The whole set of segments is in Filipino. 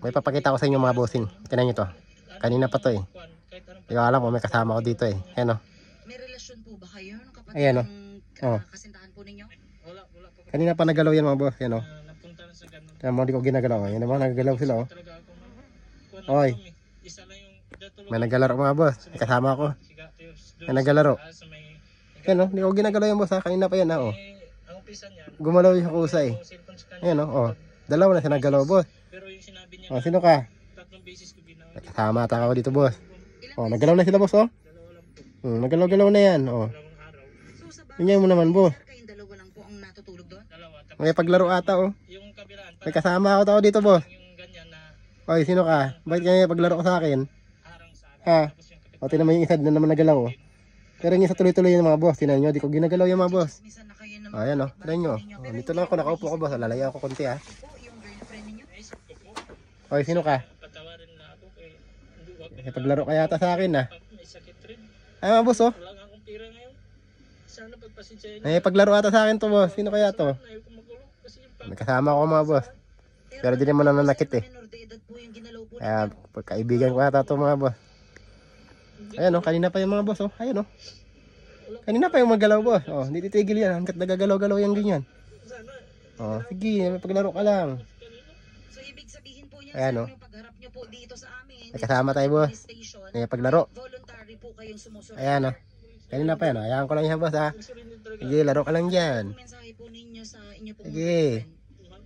May papakita ko sa inyo mga bossing. Tingnan nyo to. Kanina pa to eh. Hindi ko alam kung may kasama ko dito eh. Ayan o. May relasyon po ba kayo? Kapatid Ayan o. kasintahan po ninyo? Wala po. Kanina pa nagalaw yan mga boss. Ayan o. Napunta na sa ganun. Kaya mo di ko ginagalaw. Ayan naman nagagalaw sila o. Talaga ako ma'am. Oy. Isa lang yung datulog. May naglalaro mga boss. May kasama ako. May naglalaro. Ayan o. Hindi ko ginagalaw yan boss ha. Kanina pa yan ha o. Ang umpisa niya. Gumalaw yung kusa eh. Ayan o. Dalawa na siya nagalaw boss. Pero yung sinabi niya. O sino ka? 3 beses ko ginawa. Kasama ata ako dito boss. O nagalaw na sila boss o. Nagalaw-galaw na yan o. So sa Tingnan mo naman boss. kayong dalawa lang po ang natutulog doon? Dalawa. Tapos May paglaro ata o. yung kabilaan. May kasama ako tao dito boss. Yung ganyan na Oy sino ka? Bakit kaya paglaro ko sa akin? harang sa akin. Ha? Tapos yung kabilaan. O tinan mo yung isa na naman nagalaw o. Pero yung isa tuloy-tuloy yung mga boss. Tinan nyo, di ko ginagalaw yung mga boss. Minsan na kayo naman. O ayan o. Tinan nyo. O, dito lang ako nakaupo ko boss. Lalayo ako konti ha. Po, yung girlfriend ninyo? Naisip ko po. Oy sino ka? Patawarin na ako kay hindi wag May paglaro ka yata sa akin ha. may sakit rin. Ay mga boss o. Wala nga akong pera ngayon. Sana pagpasensyahin May paglaro ata sa akin to boss. Sino kaya to? ayaw ko magulo kasi yung May kasama ako mga boss. Pero di naman nananakit eh. Menor de edad po yung ginalaw po Kaya pagkaibigan ko ata to mga boss. Ayan o, kanina pa yung mga boss o. Ayan o. Kanina pa yung magalaw boss. O, hindi titigil yan. Hanggat nagagalaw-galaw yan ganyan. O, sige, may paglaro ka lang. So ibig sabihin po niya Ayan, sa oh. inyong pagharap niyo po dito sa amin. May kasama tayo boss. Station, May paglaro. voluntary po kayong sumusunod. Ayan o. Kanina pa yan o. Hayaan ko lang yan boss ha. Sige, laro ka lang dyan. Mensahe po ninyo sa inyo po. Sige.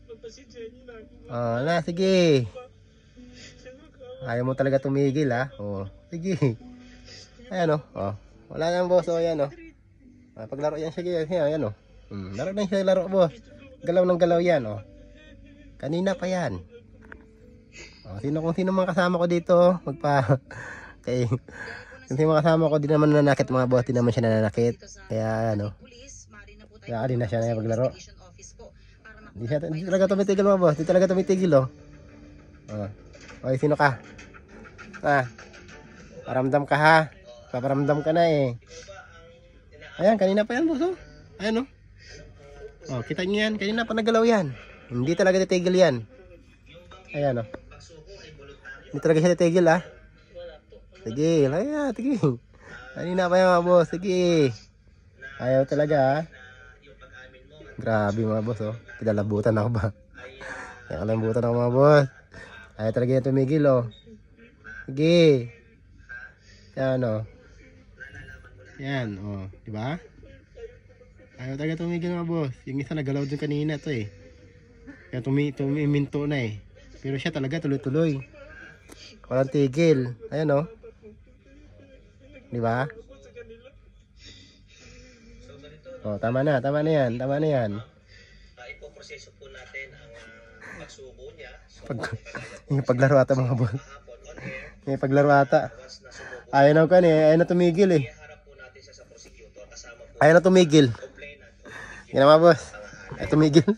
pagpasensyahin niyo na ako. O, na, sige. Ayaw mo talaga tumigil ha. O, sige. Ayan o. O, wala yan boss o. Ayan o. Paglaro yan siya. Ayan o. Laro na siya laro boss. Galaw ng galaw yan o. Kanina pa yan. O, kung sino mga kasama ko dito. Kay kung sino mga kasama ko, di naman nanakit mga boss. Di naman siya nanakit. Kaya ano. Kaya alin na siya na yung paglaro. Di talaga tumitigil mga boss. Di talaga tumitigil o. Oy, sino ka? Paramdam ka ha. Paparamdam ka na eh. Ayan, kanina pa yan boss o. Ayan o. O, kita nyo yan. Kanina pa nagalaw yan. Hindi talaga titigil yan. Ayan o. Hindi talaga siya titigil ha. Sige, ayan, sige. Kanina pa yan mga boss. Sige. Ayaw talaga ha. Grabe mga boss oh. Kinalabutan ako ba? Kinalabutan ako mga boss. Ayaw talaga yan tumigil oh. Sige. Yan oh. Yan oh. Diba? Ayaw talaga tumigil mga boss. Yung isa nagalaw dun kanina to eh. Kaya tumiminto na eh. Pero siya talaga tuloy-tuloy. Walang tigil. Ayan oh. Diba? Oh, tama na yan. Tama na yan. Ipoproseso po natin ang pagsubo niya. Yung paglaro ata mga boss. Yung paglaro ata. Ayaw na kan eh. Ayaw na tumigil eh. Ayaw na tumigil. Yan na mga boss. Ayaw tumigil.